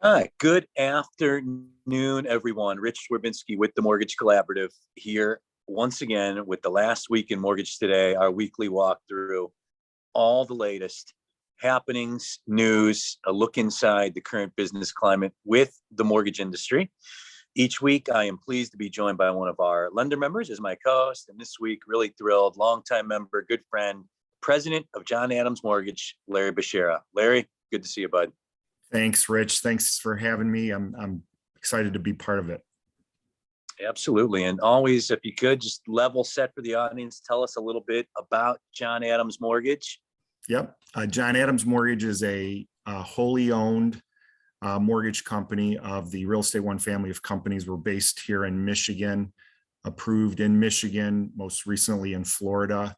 Hi, good afternoon, everyone. Rich Swerbinski with the Mortgage Collaborative here once again with the last week in Mortgage Today, our weekly walkthrough, all the latest happenings, news, a look inside the current business climate with the mortgage industry. Each week, I am pleased to be joined by one of our lender members as my co-host, and this week, really thrilled, longtime member, good friend, president of John Adams Mortgage, Larry Bsharah. Larry, good to see you, bud. Thanks, Rich. Thanks for having me. I'm excited to be part of it. Absolutely. And always, if you could, just level set for the audience, tell us a little bit about John Adams Mortgage. Yep. John Adams Mortgage is a wholly owned mortgage company of the Real Estate One family of companies. We're based here in Michigan, approved in Michigan, most recently in Florida.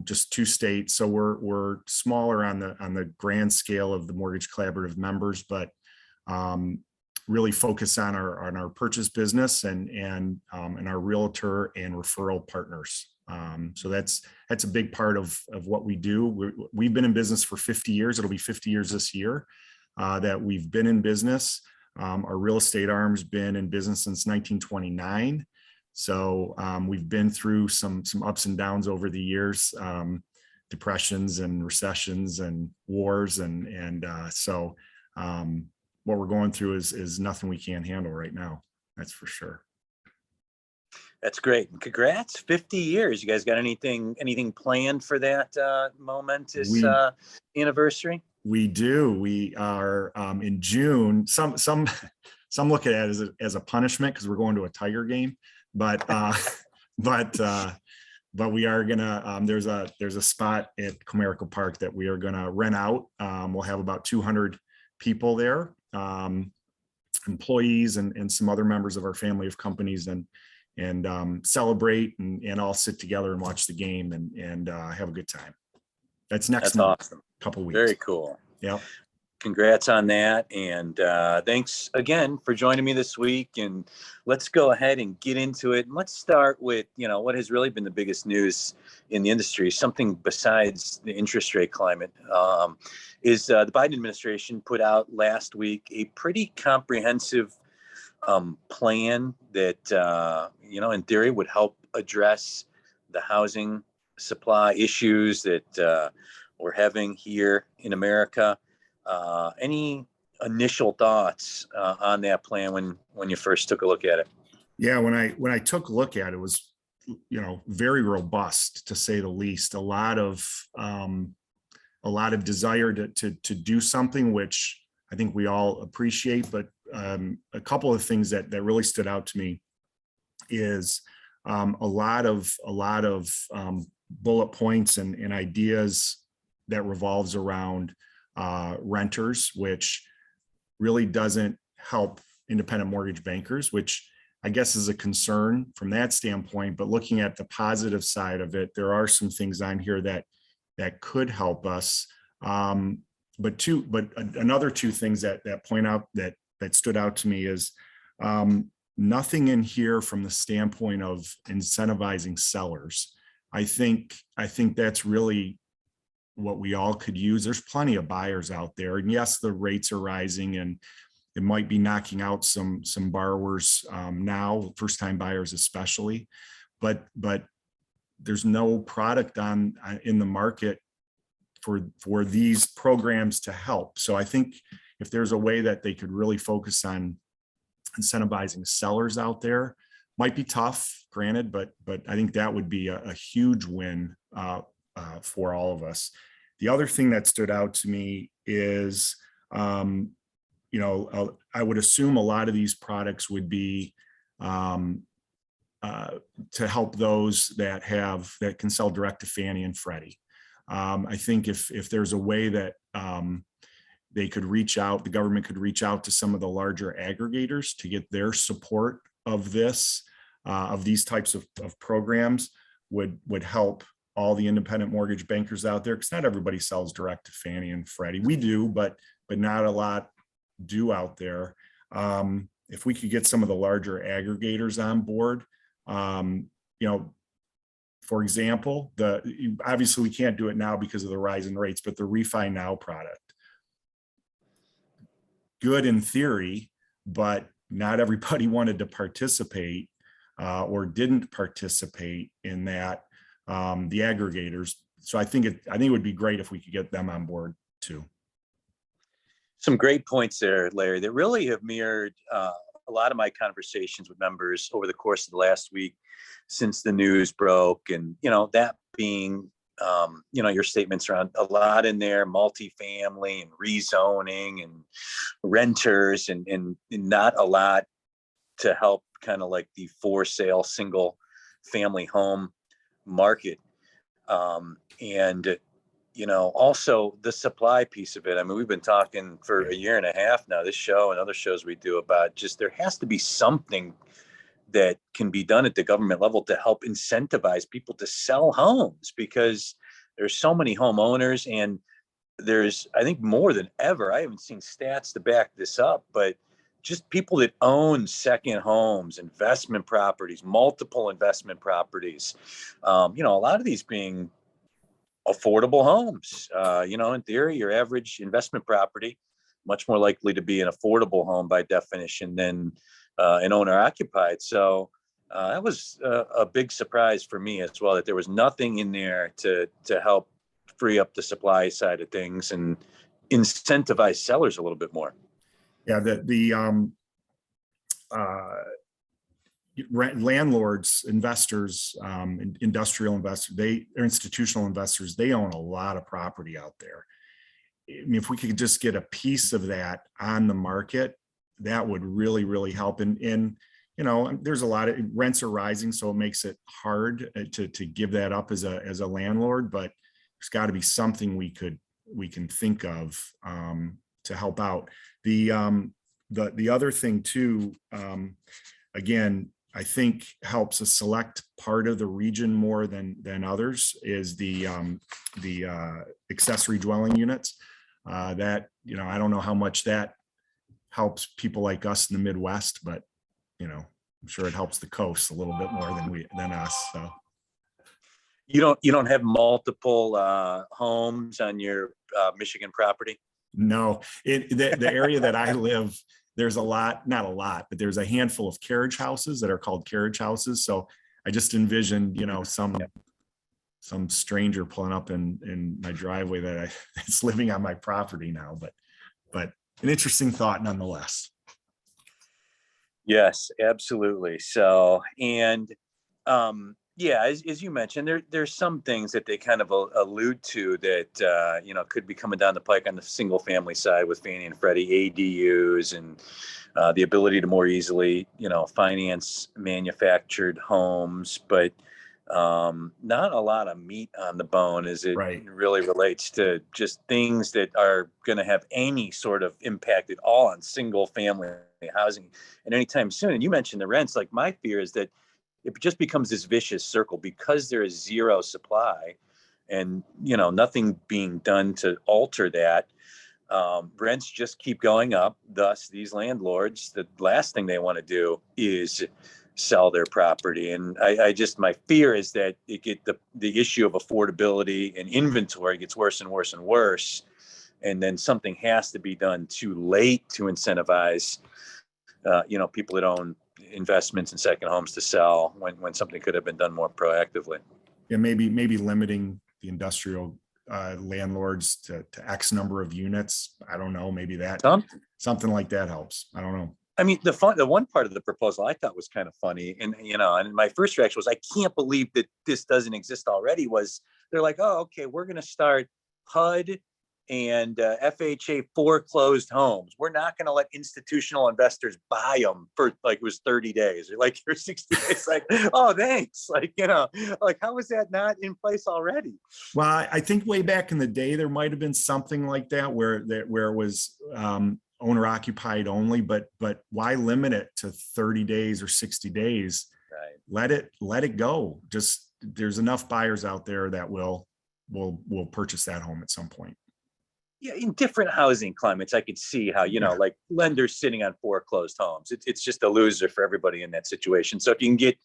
Just 2 states. So we're smaller on the grand scale of the Mortgage Collaborative members, but really focus on our purchase business and our realtor and referral partners. So that's a big part of what we do. We've been in business for 50 years. It'll be 50 years this year that we've been in business. Our real estate arm's been in business since 1929. So we've been through some ups and downs over the years, depressions and recessions and wars, and so what we're going through is nothing we can't handle right now. That's for sure. That's great. Congrats, 50 years. You guys got anything planned for that momentous anniversary? We do. We are in June. Some look at it as a punishment because we're going to a Tiger game. But we are gonna. There's a spot at Comerica Park that we are gonna rent out. We'll have about 200 people there, employees and some other members of our family of companies, and celebrate and all sit together and watch the game and have a good time. That's next month, awesome. Couple weeks. Very cool. Yeah. Congrats on that. And thanks again for joining me this week. And let's go ahead and get into it. And let's start with, what has really been the biggest news in the industry, something besides the interest rate climate, is the Biden administration put out last week a pretty comprehensive plan that, in theory would help address the housing supply issues that we're having here in America. Any initial thoughts on that plan when you first took a look at it? Yeah, when I took a look at it, it was, very robust, to say the least. A lot of desire to do something, which I think we all appreciate. But a couple of things that really stood out to me is a lot of bullet points and ideas that revolves around renters, which really doesn't help independent mortgage bankers, which I guess is a concern from that standpoint. But looking at the positive side of it, there are some things on here that could help us. But another 2 things that point out that stood out to me is nothing in here from the standpoint of incentivizing sellers. I think that's really what we all could use. There's plenty of buyers out there, and yes, the rates are rising, and it might be knocking out some borrowers now, first-time buyers especially. But there's no product in the market for these programs to help. So I think if there's a way that they could really focus on incentivizing sellers out there, might be tough, granted, but I think that would be a huge win for all of us. The other thing that stood out to me is, I would assume a lot of these products would be to help those that can sell direct to Fannie and Freddie. I think if there's a way that they could reach out, the government could reach out to some of the larger aggregators to get their support of these types of programs, would help all the independent mortgage bankers out there, because not everybody sells direct to Fannie and Freddie. We do, but not a lot do out there. If we could get some of the larger aggregators on board, for example, obviously we can't do it now because of the rise in rates, but the Refi Now product. good in theory, but not everybody wanted to participate or didn't participate in that, the aggregators. So I think it would be great if we could get them on board too. Some great points there, Larry, that really have mirrored a lot of my conversations with members over the course of the last week since the news broke. And, that being, your statements around a lot in there, multifamily and rezoning and renters and not a lot to help kind of like the for sale single family home market. And also the supply piece of it. I mean, we've been talking for a year and a half now, this show and other shows we do, about just there has to be something that can be done at the government level to help incentivize people to sell homes, because there's so many homeowners, and there's, I think, more than ever. I haven't seen stats to back this up, but just people that own second homes, investment properties, multiple investment properties, a lot of these being affordable homes. In theory, your average investment property, much more likely to be an affordable home by definition than an owner occupied. So that was a big surprise for me as well, that there was nothing in there to help free up the supply side of things and incentivize sellers a little bit more. Yeah, landlords, investors, industrial investors, they're institutional investors, they own a lot of property out there. I mean, if we could just get a piece of that on the market, that would really, really help. And there's a lot of rents are rising, so it makes it hard to give that up as a landlord, but there's got to be something we can think of to help out. The other thing too, again, I think helps a select part of the region more than others, is the accessory dwelling units. That, I don't know how much that helps people like us in the Midwest, but I'm sure it helps the coast a little bit more than us. So you don't have multiple homes on your Michigan property? No, the area that I live, there's not a lot, but there's a handful of carriage houses that are called carriage houses. So I just envisioned, some stranger pulling up in my driveway that's living on my property now, but an interesting thought nonetheless. Yes, absolutely. So, and as you mentioned, there's some things that they kind of allude to that could be coming down the pike on the single family side with Fannie and Freddie ADUs and the ability to more easily finance manufactured homes, but not a lot of meat on the bone as it really relates to just things that are going to have any sort of impact at all on single family housing and anytime soon. And you mentioned the rents. Like, my fear is that it just becomes this vicious circle because there is zero supply and nothing being done to alter that. Rents just keep going up. Thus, these landlords, the last thing they want to do is sell their property. And my fear is that the issue of affordability and inventory gets worse and worse and worse. And then something has to be done too late to incentivize, people that own investments in second homes to sell when something could have been done more proactively. Yeah, maybe limiting the industrial landlords to X number of units. I don't know. Maybe something like that helps. I don't know. I mean, the one part of the proposal I thought was kind of funny, and and my first reaction was, I can't believe that this doesn't exist already. Was they're like, oh, okay, we're going to start HUD and FHA foreclosed homes. We're not going to let institutional investors buy them for it was 30 days or for 60 days. Like, oh, thanks. How is that not in place already? Well, I think way back in the day, there might've been something like that where it was owner occupied only, but why limit it to 30 days or 60 days? Right. Let it go. Just, there's enough buyers out there that will purchase that home at some point. Yeah, in different housing climates, I could see how, lenders sitting on foreclosed homes. It's just a loser for everybody in that situation. So if you can get,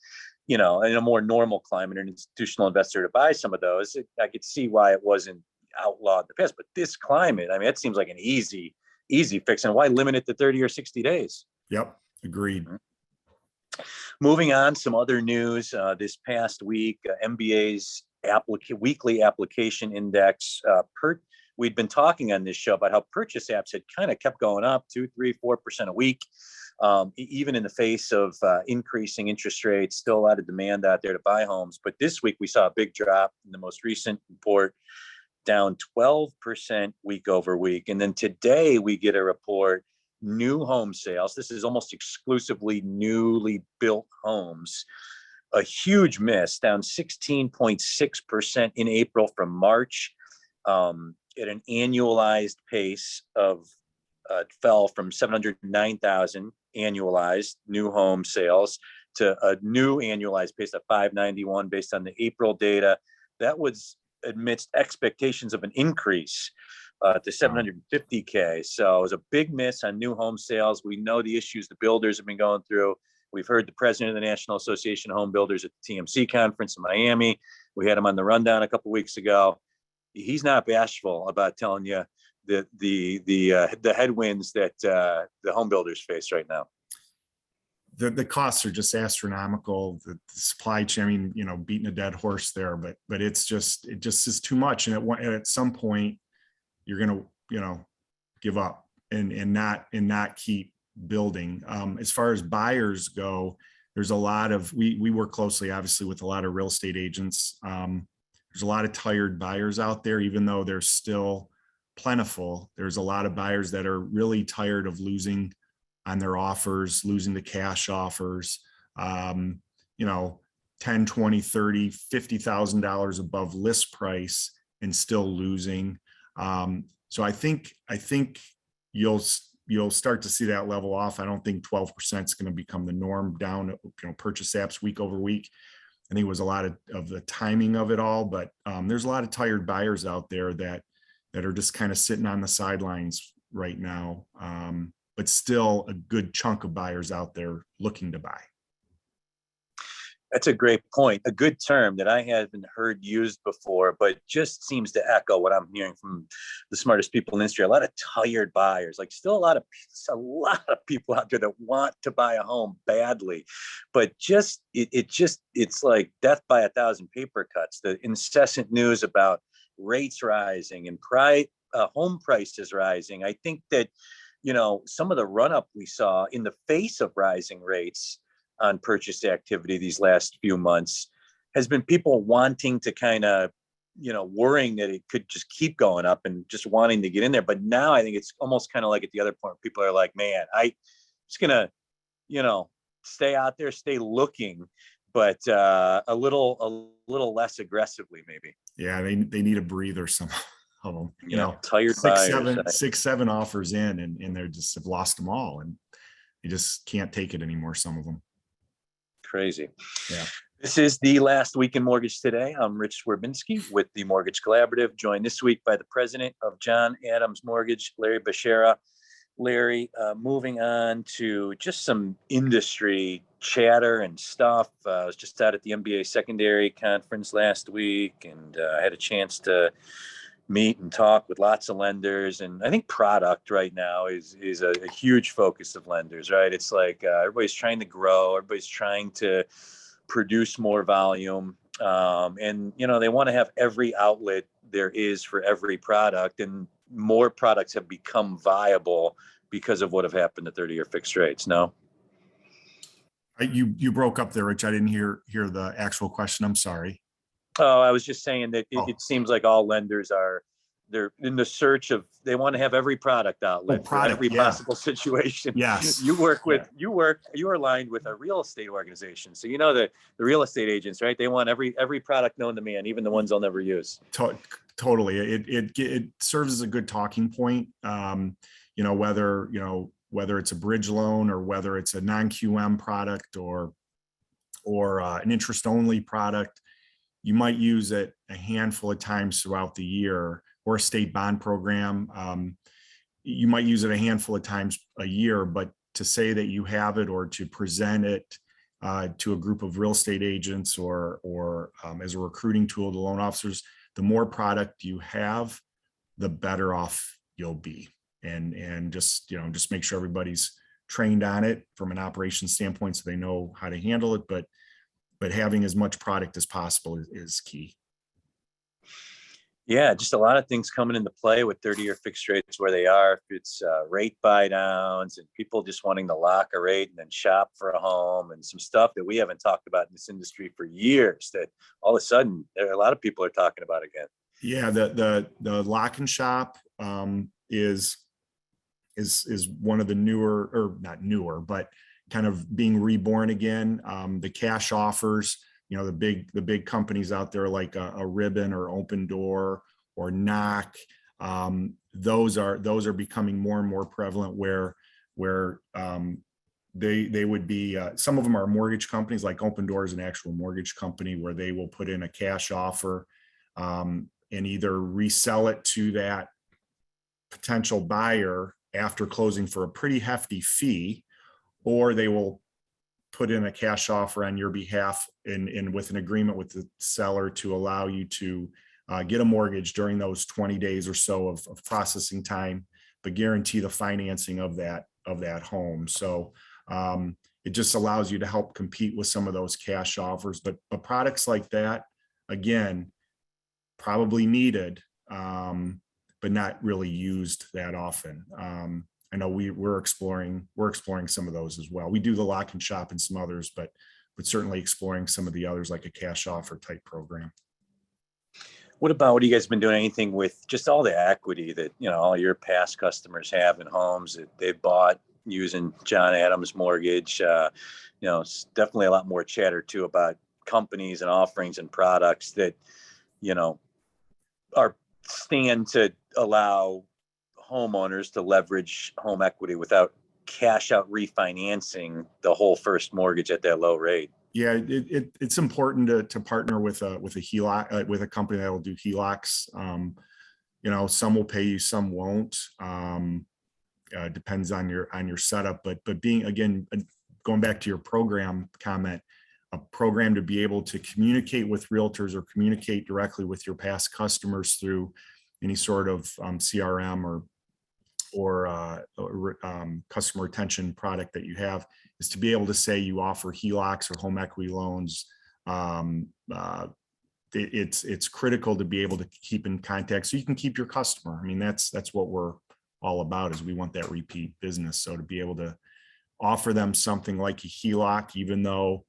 in a more normal climate, an institutional investor to buy some of those, I could see why it wasn't outlawed in the past. But this climate, I mean, it seems like an easy easy fix. And why limit it to 30 or 60 days? Yep. Agreed. Moving on, some other news this past week, MBA's weekly application index. We'd been talking on this show about how purchase apps had kind of kept going up 2, 3, 4% a week, even in the face of increasing interest rates. Still a lot of demand out there to buy homes. But this week we saw a big drop in the most recent report, down 12% week over week. And then today we get a report, new home sales. This is almost exclusively newly built homes. A huge miss, down 16.6% in April from March, at an annualized pace of fell from 709,000 annualized new home sales to a new annualized pace of 591 based on the April data. That was amidst expectations of an increase to 750K. So it was a big miss on new home sales. We know the issues the builders have been going through. We've heard the president of the National Association of Home Builders at the TMC conference in Miami. We had him on the rundown a couple of weeks ago. He's not bashful about telling you the headwinds that the home builders face right now. The costs are just astronomical. The supply chain, I mean, beating a dead horse there, but it just is too much. And at some point, you're going to, give up and not keep building. As far as buyers go, there's a lot of, we work closely, obviously, with a lot of real estate agents. There's a lot of tired buyers out there, even though they're still plentiful. There's a lot of buyers that are really tired of losing on their offers, losing the cash offers, 10, 20, 30, $50,000 above list price and still losing. So I think you'll start to see that level off. I don't think 12% is going to become the norm down, purchase apps week over week. I think it was a lot of the timing of it all, but there's a lot of tired buyers out there that are just kind of sitting on the sidelines right now. But still a good chunk of buyers out there looking to buy. That's a great point. A good term that I haven't heard used before, but just seems to echo what I'm hearing from the smartest people in the industry. A lot of tired buyers, like still a lot of people out there that want to buy a home badly, but it's like death by 1,000 paper cuts. The incessant news about rates rising and home prices rising. I think that, some of the run up we saw in the face of rising rates on purchase activity these last few months has been people wanting to kind of, worrying that it could just keep going up and just wanting to get in there. But now I think it's almost kind of like at the other point, people are like, man, I'm just going to, stay out there, stay looking, but a little less aggressively maybe. Yeah, they need a breather, some of them, tired buyers, 6, 7 offers in and they're just have lost them all. And you just can't take it anymore, some of them. Crazy. Yeah. This is the last week in Mortgage Today. I'm Rich Swerbinski with the Mortgage Collaborative, joined this week by the president of John Adams Mortgage, Larry Bsharah. Larry, moving on to just some industry chatter and stuff. I was just out at the MBA secondary conference last week, and I had a chance to meet and talk with lots of lenders. And I think product right now is a huge focus of lenders, right? It's like everybody's trying to grow, everybody's trying to produce more volume. And, they want to have every outlet there is for every product. And more products have become viable because of what have happened to 30-year fixed rates. No? You broke up there, Rich. I didn't hear the actual question. I'm sorry. Oh, I was just saying that it seems like all lenders they're in the search of, they want to have every product outlet for every possible situation. Yes. You are aligned with a real estate organization. So the real estate agents, right? They want every product known to man, even the ones they'll never use. Totally. It serves as a good talking point. Whether it's a bridge loan or whether it's a non-QM product or an interest only product, you might use it a handful of times throughout the year, or a state bond program. You might use it a handful of times a year, but to say that you have it or to present it to a group of real estate agents or as a recruiting tool to loan officers, the more product you have, the better off you'll be. and just, just make sure everybody's trained on it from an operations standpoint so they know how to handle it. But having as much product as possible is key. Yeah, just a lot of things coming into play with 30-year fixed rates where they are. If it's rate buy downs and people just wanting to lock a rate and then shop for a home, and some stuff that we haven't talked about in this industry for years that all of a sudden a lot of people are talking about again. Yeah, the lock and shop is one of the newer, or not newer, but kind of being reborn again. The cash offers, the big companies out there like a Ribbon or Open Door or Knock, those are becoming more and more prevalent where they would be, some of them are mortgage companies. Like Open Door is an actual mortgage company where they will put in a cash offer and either resell it to that potential buyer after closing for a pretty hefty fee, or they will put in a cash offer on your behalf in with an agreement with the seller to allow you to get a mortgage during those 20 days or so of processing time, but guarantee the financing of that home. So it just allows you to help compete with some of those cash offers. But products like that, again, probably needed, but not really used that often. I know we're exploring some of those as well. We do the lock and shop and some others, but certainly exploring some of the others, like a cash offer type program. What are you guys been doing anything with just all the equity that, all your past customers have in homes that they bought using John Adams Mortgage? It's definitely a lot more chatter too about companies and offerings and products that, are stand to allow homeowners to leverage home equity without cash out refinancing the whole first mortgage at that low rate. Yeah, it's important to partner with a HELOC, with a company that will do HELOCs. Some will pay you, some won't. Depends on your setup. But being, again, going back to your program comment, a program to be able to communicate with realtors or communicate directly with your past customers through any sort of CRM or customer retention product that you have, is to be able to say you offer HELOCs or home equity loans. It's critical to be able to keep in contact so you can keep your customer. I mean, that's what we're all about, is we want that repeat business. So to be able to offer them something like a HELOC, even though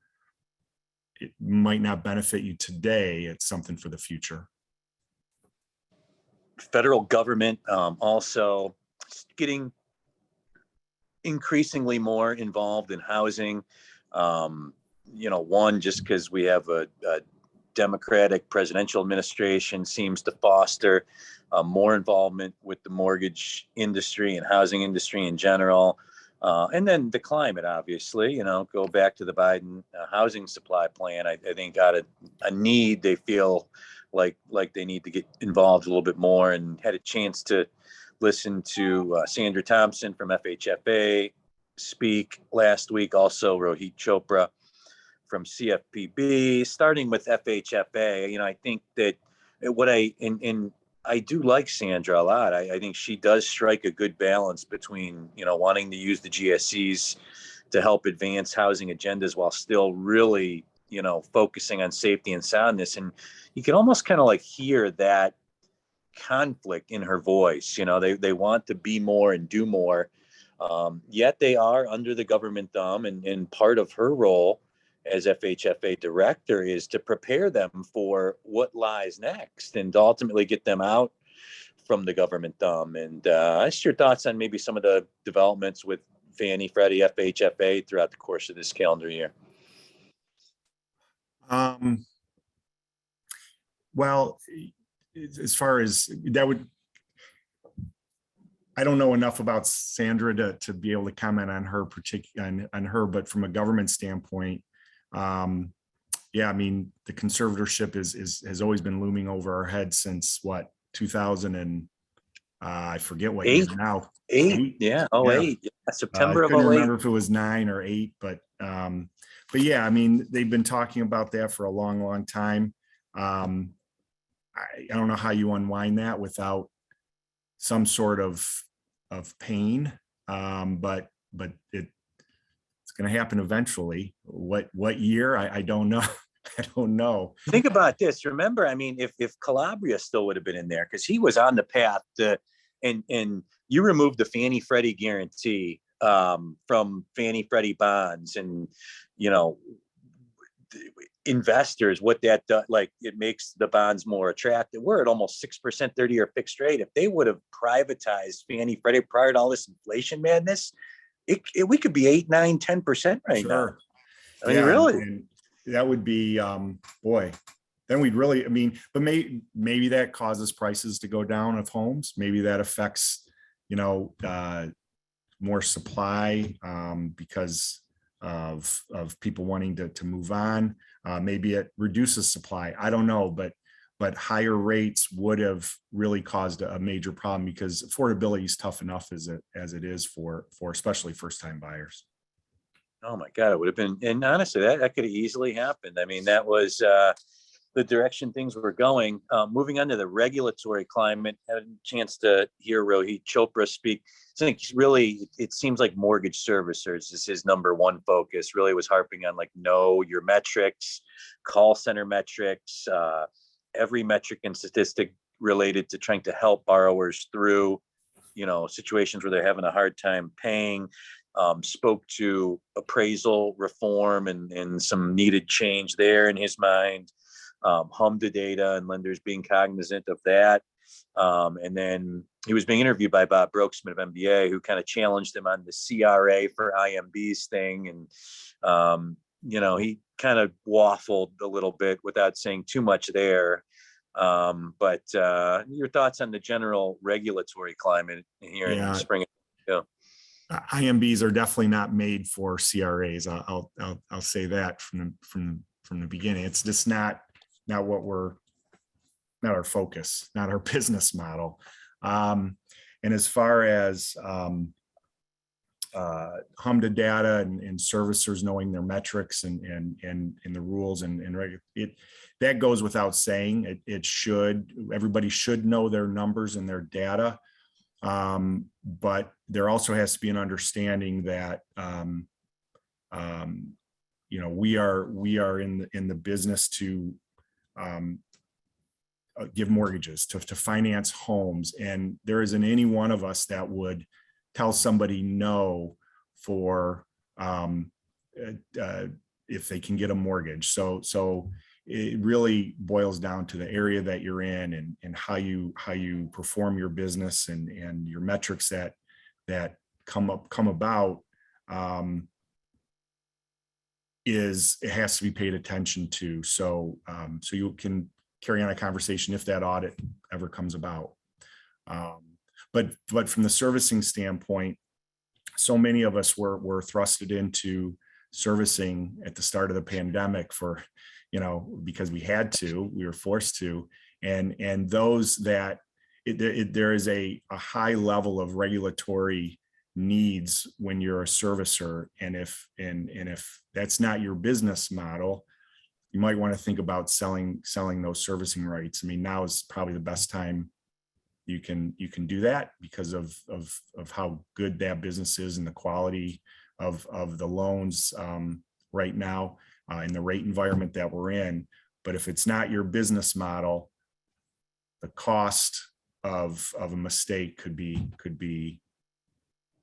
it might not benefit you today, it's something for the future. Federal government also getting increasingly more involved in housing. One, just because we have a Democratic presidential administration, seems to foster more involvement with the mortgage industry and housing industry in general. And then the climate, obviously, go back to the Biden housing supply plan. I think out of a need, they feel like they need to get involved a little bit more, and had a chance to listen to Sandra Thompson from FHFA speak last week. Also Rohit Chopra from CFPB. Starting with FHFA, I think that I do like Sandra a lot. I think she does strike a good balance between, wanting to use the GSEs to help advance housing agendas while still really, focusing on safety and soundness. And you can almost kind of like hear that conflict in her voice. They want to be more and do more, yet they are under the government thumb. And part of her role as FHFA director is to prepare them for what lies next and to ultimately get them out from the government thumb. And just your thoughts on maybe some of the developments with Fannie, Freddie, FHFA throughout the course of this calendar year. Well, as far as that I don't know enough about Sandra to be able to comment on her but from a government standpoint, yeah, I mean, the conservatorship has always been looming over our heads since 2000 and I forget what year now. Eight. Yeah. Oh, yeah. 8. Yeah. September of 08. I couldn't remember if it was 9 or 8, but yeah, I mean, they've been talking about that for a long, long time. I don't know how you unwind that without some sort of pain, but it's going to happen eventually. What year? I don't know. I don't know. Think about this. Remember, I mean, if Calabria still would have been in there, because he was on the path to, and you removed the Fannie Freddie guarantee from Fannie Freddie bonds, and you know, investors, what that does, like it makes the bonds more attractive. We're at almost 6% 30-year fixed rate. If they would have privatized Fannie Freddie prior to all this inflation madness, we could be 8, 9, 10% right now. I mean, really. And that would be, boy, then we'd really, I mean, but maybe that causes prices to go down of homes. Maybe that affects, more supply because of people wanting to move on. Maybe it reduces supply. I don't know, but higher rates would have really caused a major problem because affordability is tough enough as it is for especially first-time buyers. Oh my God, it would have been, and honestly, that could have easily happened. I mean, that was the direction things were going. Moving on to the regulatory climate, had a chance to hear Rohit Chopra speak. I think really, it seems like mortgage servicers is his number one focus. Really was harping on like, know your metrics, call center metrics, every metric and statistic related to trying to help borrowers through, situations where they're having a hard time paying. Spoke to appraisal reform and some needed change there in his mind. HMDA data and lenders being cognizant of that. And then he was being interviewed by Bob Brokesman of MBA, who kind of challenged him on the CRA for IMBs thing. And, he kind of waffled a little bit without saying too much there. But your thoughts on the general regulatory climate here in spring? Yeah. IMBs are definitely not made for CRAs. I'll say that from the beginning. It's just not our focus, not our business model. And as far as HMDA data and servicers knowing their metrics and the rules and that goes without saying. Everybody should know their numbers and their data. But there also has to be an understanding that we are in the business to give mortgages, to finance homes, and there isn't any one of us that would tell somebody no for if they can get a mortgage. So it really boils down to the area that you're in and how you perform your business and your metrics that come about. It has to be paid attention to. So you can carry on a conversation if that audit ever comes about. But from the servicing standpoint, so many of us were thrusted into servicing at the start of the pandemic because we were forced to, and those that there is a high level of regulatory needs when you're a servicer, and if that's not your business model, you might want to think about selling those servicing rights. I mean, now is probably the best time you can do that because of how good that business is and the quality of the loans right now in the rate environment that we're in. But if it's not your business model, the cost of a mistake could be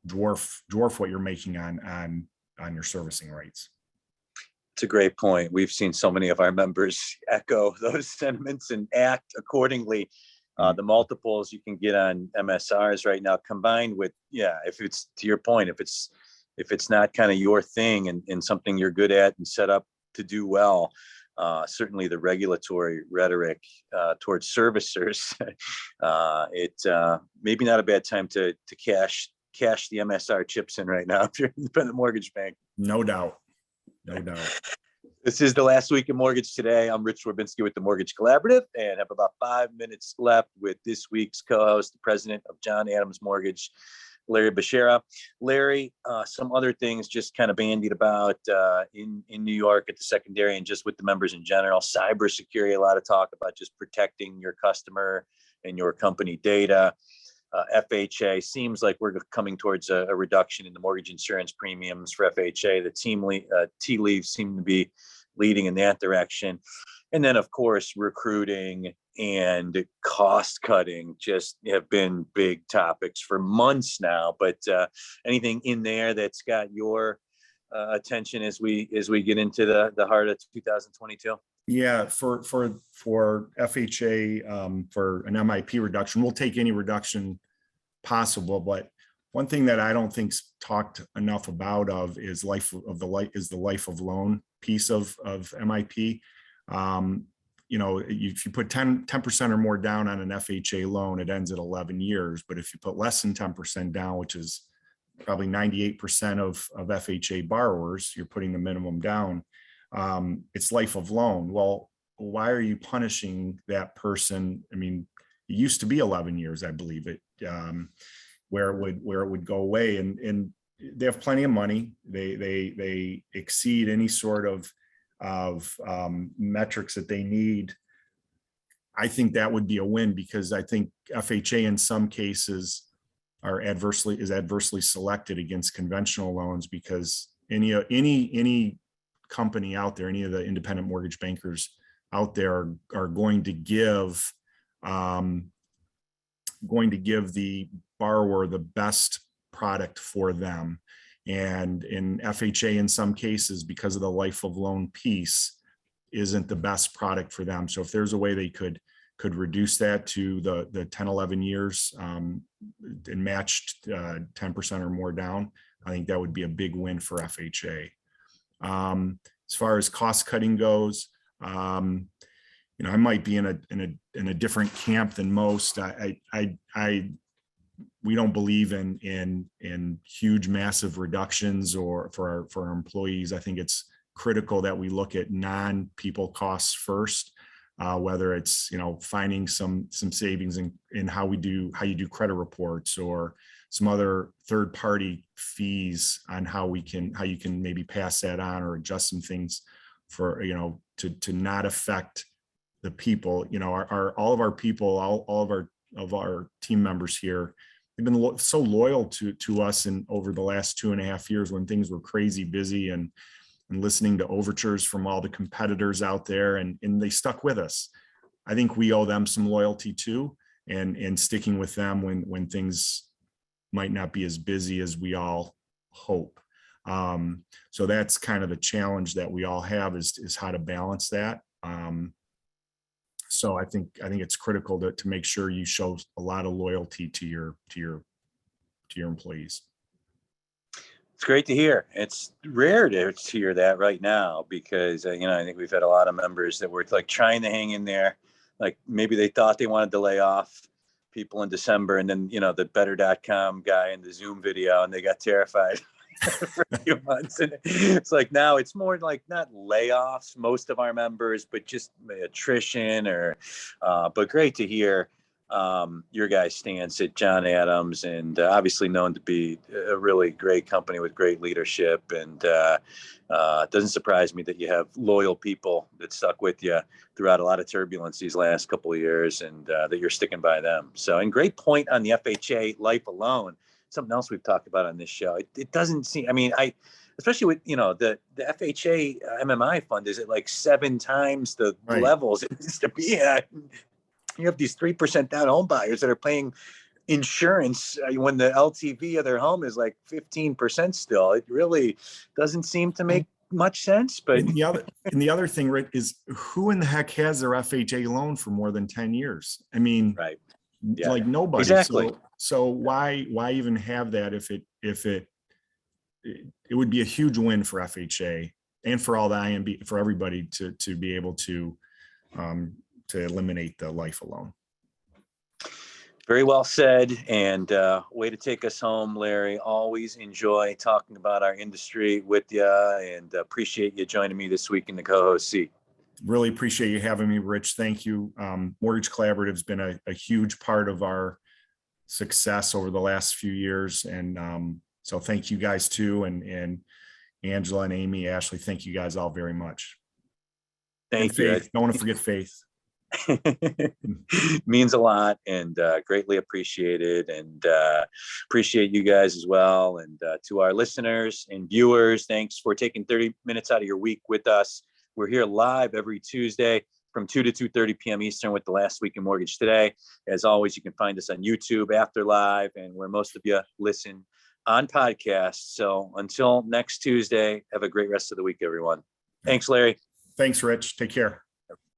dwarf what you're making on your servicing rights. It's a great point. We've seen so many of our members echo those sentiments and act accordingly. The multiples you can get on MSRs right now, combined with, if it's to your point, if it's not kind of your thing and something you're good at and set up to do well, certainly the regulatory rhetoric towards servicers, it's maybe not a bad time to cash the MSR chips in right now if you're an independent mortgage bank. No doubt. This is the last week in Mortgage Today. I'm Rich Werbinski with the Mortgage Collaborative and have about 5 minutes left with this week's co-host, the president of John Adams Mortgage, Larry Bsharah. Larry, some other things just kind of bandied about in New York at the secondary and just with the members in general. Cybersecurity, a lot of talk about just protecting your customer and your company data. FHA. Seems like we're coming towards a reduction in the mortgage insurance premiums for FHA. The tea leaves seem to be leading in that direction. And then, of course, recruiting and cost cutting just have been big topics for months now. But anything in there that's got your attention as we get into the heart of 2022? Yeah, for FHA, for an MIP reduction, we'll take any reduction possible. But one thing that I don't think's talked enough about is the life of loan piece of MIP. If you put 10% or more down on an FHA loan, it ends at 11 years. But if you put less than 10% down, which is probably 98% of FHA borrowers, you're putting the minimum down. It's life of loan. Well, why are you punishing that person? I mean, it used to be 11 years, I believe it, where it would go away, and they have plenty of money. They exceed any sort of metrics that they need. I think that would be a win, because I think FHA in some cases is adversely selected against conventional loans, because any company out there, any of the independent mortgage bankers out there are going to give the borrower the best product for them. And in FHA, in some cases, because of the life of loan piece, isn't the best product for them. So if there's a way they could reduce that to the 10, 11 years and matched 10% or more down, I think that would be a big win for FHA. As far as cost cutting goes, I might be in a different camp than most. We don't believe in huge, massive reductions or for our employees. I think it's critical that we look at non-people costs first, whether it's finding some savings in how you do credit reports, or some other third-party fees on how you can maybe pass that on or adjust some things for to not affect the people. All of our people, all of our team members here, they've been so loyal to us, and over the last 2.5 years when things were crazy busy, and listening to overtures from all the competitors out there, and they stuck with us. I think we owe them some loyalty too, and sticking with them when things might not be as busy as we all hope. So that's kind of the challenge that we all have, is how to balance that. So I think it's critical to make sure you show a lot of loyalty to your employees. It's great to hear. It's rare to hear that right now, because I think we've had a lot of members that were like trying to hang in there. Like maybe they thought they wanted to lay off people in December, and then the Better.com guy in the Zoom video, and they got terrified for a few months. And it's like now it's more like not layoffs, most of our members, but just attrition. But great to hear your guys' stance at John Adams, and obviously known to be a really great company with great leadership. And it doesn't surprise me that you have loyal people that stuck with you throughout a lot of turbulence these last couple of years, and that you're sticking by them. So, and great point on the FHA life alone. Something else we've talked about on this show. It doesn't seem, especially with, the FHA MMI fund is at like 7 times the Right. levels it used to be at. You have these 3% down home buyers that are paying insurance when the LTV of their home is like 15% still. It really doesn't seem to make much sense. But the other thing, Rick, is who in the heck has their FHA loan for more than 10 years? Right. Yeah. Like nobody. Exactly. So why even have that if it would be a huge win for FHA and for all the IMB, for everybody to be able to eliminate the life alone. Very well said, and way to take us home, Larry. Always enjoy talking about our industry with you, and appreciate you joining me this week in the co-host seat. Really appreciate you having me, Rich. Thank you. Mortgage Collaborative has been a huge part of our success over the last few years, and so thank you guys too, and Angela and Amy, Ashley, thank you guys all very much. Thank you. Don't want to forget Faith. Means a lot, and greatly appreciated, and appreciate you guys as well. And to our listeners and viewers, thanks for taking 30 minutes out of your week with us. We're here live every Tuesday from 2 to 2:30 p.m. Eastern with the Last Week in Mortgage Today. As always, you can find us on YouTube after live, and where most of you listen on podcasts. So until next Tuesday, have a great rest of the week, everyone. Thanks, Larry. Thanks, Rich. Take care.